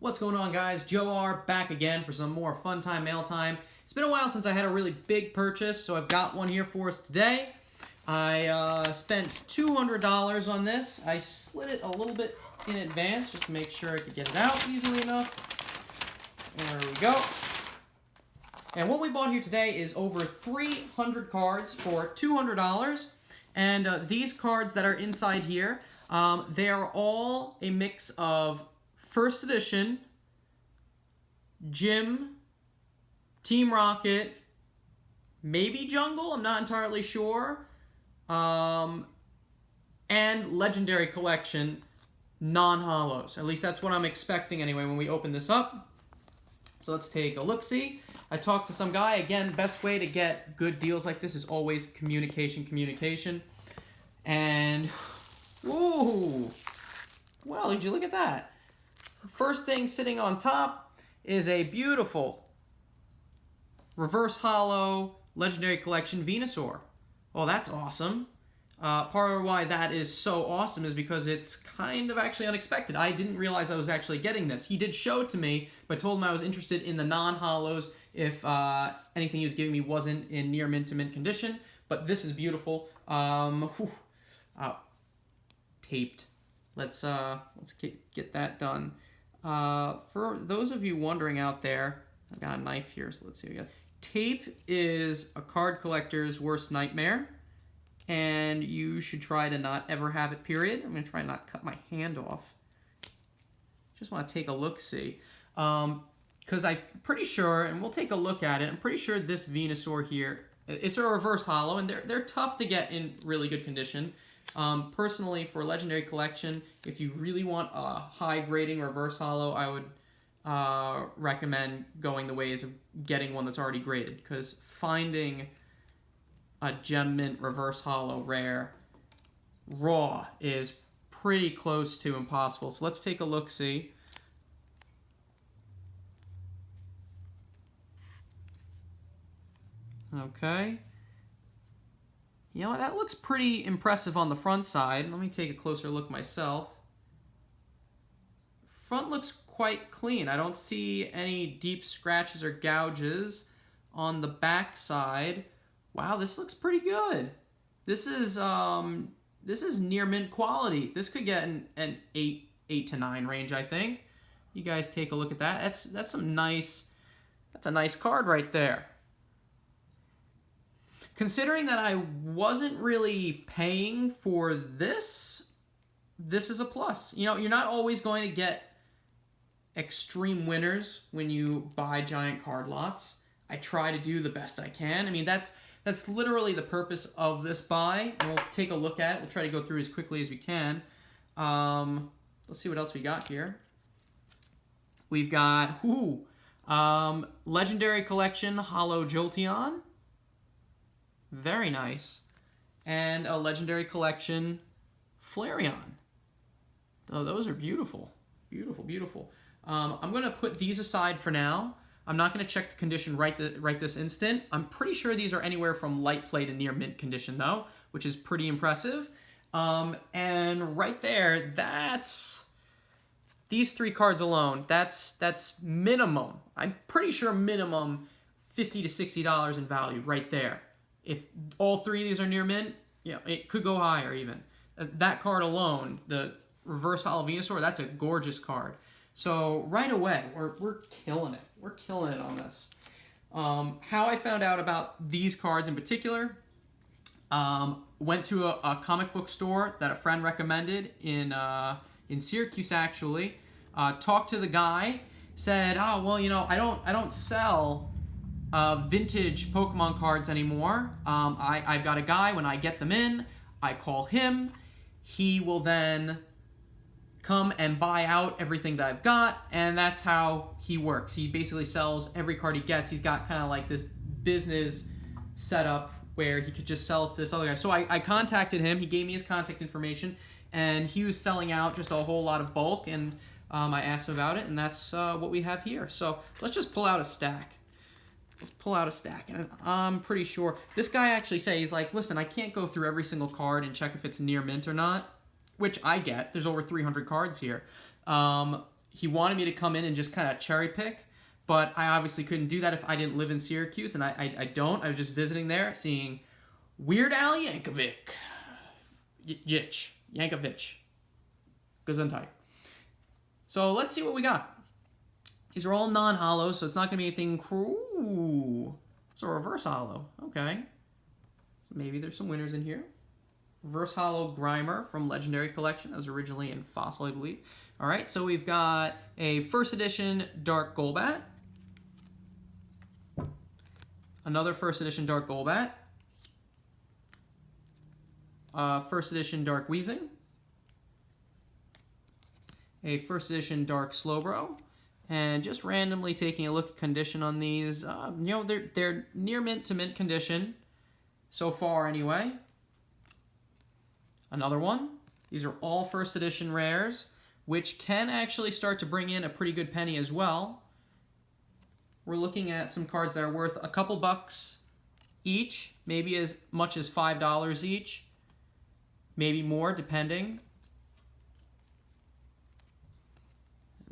What's going on, guys? Joe R back again for some more fun time mail time. It's been a while since I had a really big purchase, so I've got one here for us today. I spent $200 on this. I slid it a little bit in advance just to make sure I could get it out easily enough. There we go. And what we bought here today is over 300 cards for $200. And these cards that are inside here, they are all a mix of First Edition, Gym, Team Rocket, maybe Jungle, I'm not entirely sure, and Legendary Collection non-holos. At least that's what I'm expecting anyway when we open this up. So let's take a look-see. I talked to some guy. Again, best way to get good deals like this is always communication. And, whoa, well, did you look at that? First thing sitting on top is a beautiful reverse holo Legendary Collection Venusaur. Well, that's awesome. Part of why that is so awesome is because it's kind of actually unexpected. I didn't realize I was actually getting this. He did show it to me, but told him I was interested in the non-holos if anything he was giving me wasn't in near mint to mint condition. But this is beautiful. Taped. Let's get that done. For those of you wondering out there, I've got a knife here, so let's see what we got. Tape is a card collector's worst nightmare, and you should try to not ever have it, period. I'm going to try not to cut my hand off. Just want to take a look-see. Because I'm pretty sure, and we'll take a look at it, I'm pretty sure this Venusaur here, it's a reverse holo, and they're tough to get in really good condition. Personally, for Legendary Collection, if you really want a high grading reverse holo, I would recommend going the ways of getting one that's already graded, because finding a gem mint reverse holo rare raw is pretty close to impossible. So let's take a look-see. Okay. You know, that looks pretty impressive on the front side. Let me take a closer look myself. Front looks quite clean. I don't see any deep scratches or gouges on the back side. Wow, this looks pretty good. This is near mint quality. This could get an 8 to 9 range, I think. You guys take a look at that. That's a nice card right there. Considering that I wasn't really paying for this is a plus. You know, you're not always going to get extreme winners when you buy giant card lots. I try to do the best I can. I mean, that's literally the purpose of this buy. And we'll take a look at it. We'll try to go through it as quickly as we can. Let's see what else we got here. We've got, Legendary Collection Holo Jolteon. Very nice. And a Legendary Collection Flareon. Oh, those are beautiful. Beautiful, beautiful. I'm going to put these aside for now. I'm not going to check the condition right this instant. I'm pretty sure these are anywhere from light play to near mint condition, though, which is pretty impressive. And right there, that's... These 3 cards alone, that's minimum. I'm pretty sure minimum $50 to $60 in value right there. If all 3 of these are near mint, yeah, it could go higher even. That card alone, the reverse holo Venusaur, that's a gorgeous card. So right away, we're killing it. We're killing it on this. How I found out about these cards in particular, went to a comic book store that a friend recommended in Syracuse actually. Talked to the guy, said, "Oh well, you know, I don't sell vintage Pokemon cards anymore. I've got a guy, when I get them in, I call him. He will then come and buy out everything that I've got, and that's how he works. He basically sells every card he gets. He's got kind of like this business setup where he could just sell to this other guy." So I contacted him. He gave me his contact information, and he was selling out just a whole lot of bulk, and I asked him about it, and that's what we have here. So let's just pull out a stack. Let's pull out a stack, and I'm pretty sure this guy actually says, he's like, "Listen, I can't go through every single card and check if it's near mint or not," which I get. There's over 300 cards here. he wanted me to come in and just kind of cherry pick, but I obviously couldn't do that if I didn't live in Syracuse, and I don't. I was just visiting there, seeing Weird Al Yankovic. Yankovic. Gesundheit. So let's see what we got. These are all non-hollows, so it's not going to be anything cruel. It's a reverse hollow. Okay. Maybe there's some winners in here. Reverse hollow Grimer from Legendary Collection. That was originally in Fossil, I believe. All right, so we've got a first edition Dark Golbat. Another first edition Dark Golbat. First edition Dark Weezing. A first edition Dark Slowbro. And just randomly taking a look at condition on these, you know, they're near mint to mint condition. So far, anyway. Another one. These are all first edition rares, which can actually start to bring in a pretty good penny as well. We're looking at some cards that are worth a couple bucks each, maybe as much as $5 each, maybe more, depending.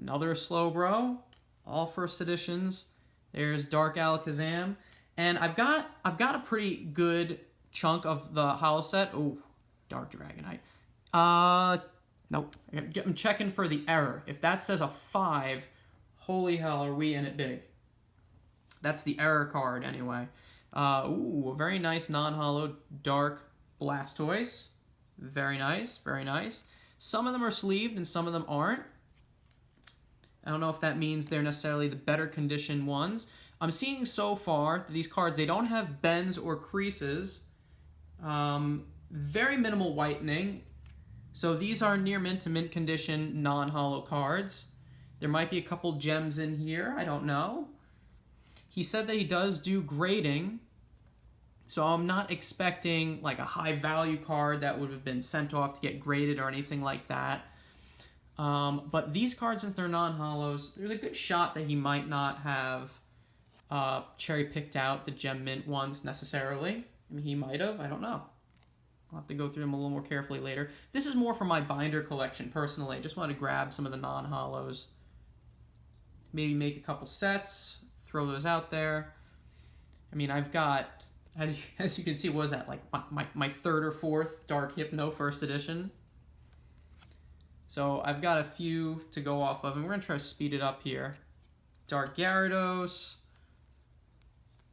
Another Slowbro, all first editions. There's Dark Alakazam, and I've got a pretty good chunk of the holo set. Ooh, Dark Dragonite. Nope. I'm checking for the error. If that says a 5, holy hell, are we in it big? That's the error card anyway. Ooh, a very nice non-holo Dark Blastoise. Very nice, very nice. Some of them are sleeved and some of them aren't. I don't know if that means they're necessarily the better condition ones. I'm seeing so far that these cards, they don't have bends or creases. Very minimal whitening. So these are near mint to mint condition non-holo cards. There might be a couple gems in here. I don't know. He said that he does do grading. So I'm not expecting like a high value card that would have been sent off to get graded or anything like that. But these cards, since they're non-holos, there's a good shot that he might not have cherry picked out the gem mint ones necessarily. I mean, he might have. I don't know. I'll have to go through them a little more carefully later. This is more for my binder collection, personally. I just want to grab some of the non-holos. Maybe make a couple sets, throw those out there. I mean, I've got, as you can see, what was that? Like my third or fourth Dark Hypno first edition. So I've got a few to go off of, and we're going to try to speed it up here. Dark Gyarados,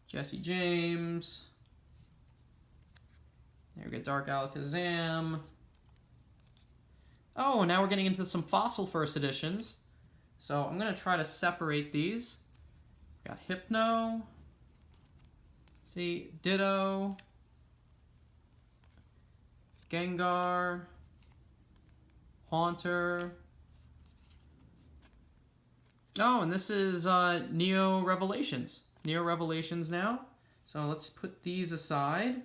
Jesse James. There we go, Dark Alakazam. Oh, now we're getting into some Fossil first editions. So I'm going to try to separate these. Got Hypno. Let's see, Ditto. Gengar. Haunter. Oh, and this is Neo Revelations. Neo Revelations now. So let's put these aside.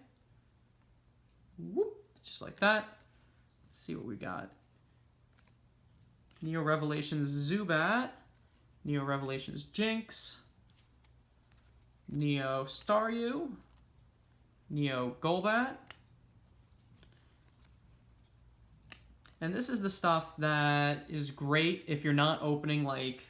Whoop, just like that. Let's see what we got. Neo Revelations Zubat. Neo Revelations Jinx. Neo Staryu. Neo Golbat. And this is the stuff that is great if you're not opening like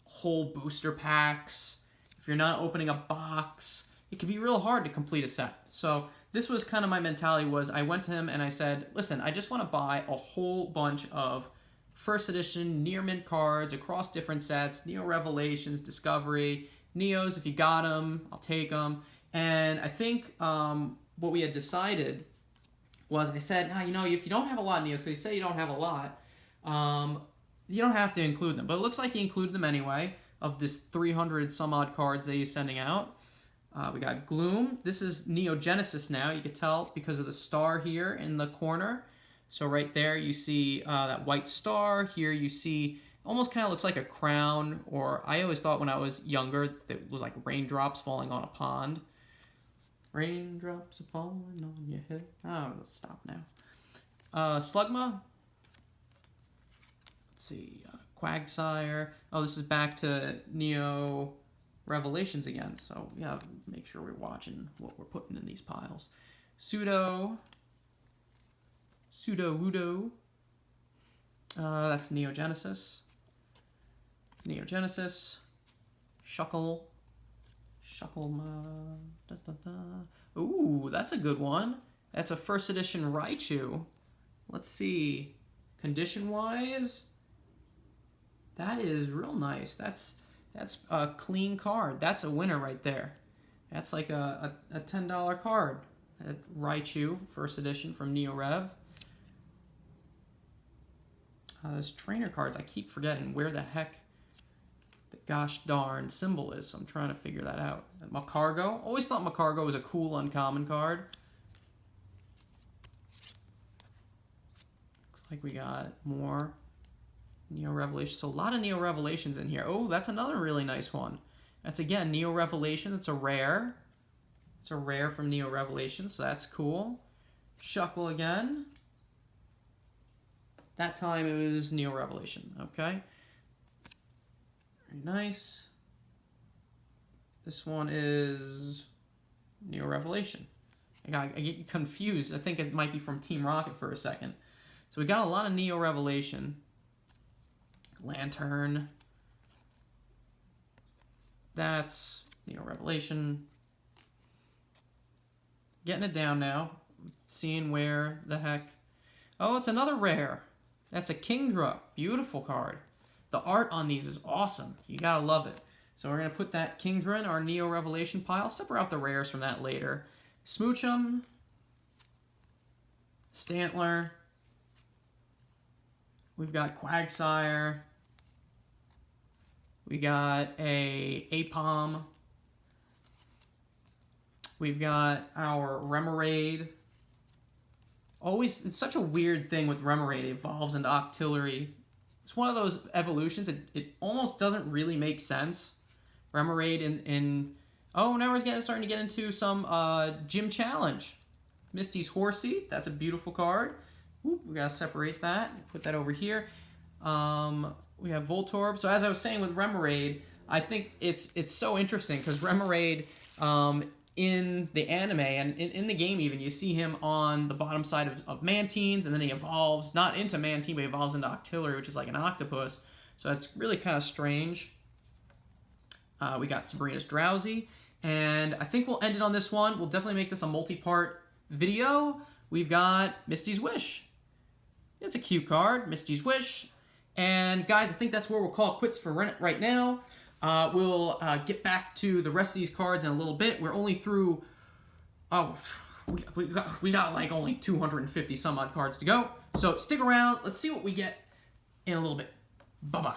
whole booster packs. If you're not opening a box, it can be real hard to complete a set. So this was kind of my mentality. Was I went to him and I said, listen, I just want to buy a whole bunch of first edition near mint cards across different sets, Neo Revelations, Discovery, Neos. If you got them, I'll take them. And I think what we had decided was, I said, now, you know, if you don't have a lot of Neos, because you say you don't have a lot, you don't have to include them. But it looks like he included them anyway, of this 300 some odd cards that he's sending out. We got Gloom. This is Neo Genesis now. You could tell because of the star here in the corner. So right there you see that white star. Here you see, almost kind of looks like a crown, or I always thought when I was younger that it was like raindrops falling on a pond. Raindrops are falling on your head. Oh, let's stop now. Slugma. Let's see. Quagsire. Oh, this is back to Neo Revelations again. So, yeah, make sure we're watching what we're putting in these piles. Sudowoodo. That's Neo Genesis. Neo Genesis. Shuckle. Ooh, that's a good one. That's a first edition Raichu. Let's see. Condition-wise, that is real nice. That's a clean card. That's a winner right there. That's like a $10 card. Raichu, first edition from NeoRev. Those trainer cards, I keep forgetting where the heck the gosh darn symbol is, so I'm trying to figure that out. Macargo. Always thought Macargo was a cool uncommon card. Looks like we got more Neo Revelations. So a lot of Neo Revelations in here. Oh, that's another really nice one. That's again Neo Revelations. It's a rare. It's a rare from Neo Revelations, so that's cool. Shuckle again. That time it was Neo Revelation. Okay. Very nice. This one is Neo Revelation. I get confused. I think it might be from Team Rocket for a second. So we got a lot of Neo Revelation. Lantern. That's Neo Revelation. Getting it down now. Seeing where the heck. Oh, it's another rare. That's a Kingdra. Beautiful card. The art on these is awesome. You gotta love it. So we're gonna put that Kingdra in our Neo Revelation pile. Separate out the rares from that later. Smoochum. Stantler. We've got Quagsire. We got a Apom. We've got our Remoraid. Always, it's such a weird thing with Remoraid. It evolves into Octillery. It's one of those evolutions. It almost doesn't really make sense. Remoraid in oh, now we're starting to get into some Gym Challenge. Misty's Horsey. That's a beautiful card. Whoop, we gotta separate that. Put that over here. We have Voltorb. So as I was saying with Remoraid, I think it's so interesting because Remoraid in the anime and in the game even, you see him on the bottom side of Manteens, and then he evolves, not into Manteen, but he evolves into Octillery, which is like an octopus. So it's really kind of strange. We got Sabrina's Drowsy, and I think we'll end it on this one. We'll definitely make this a multi-part video. We've got Misty's Wish. It's a cute card, Misty's Wish. And guys, I think that's where we'll call it quits for right now. We'll get back to the rest of these cards in a little bit. We're only through, we got like only 250 some odd cards to go. So stick around. Let's see what we get in a little bit. Bye-bye.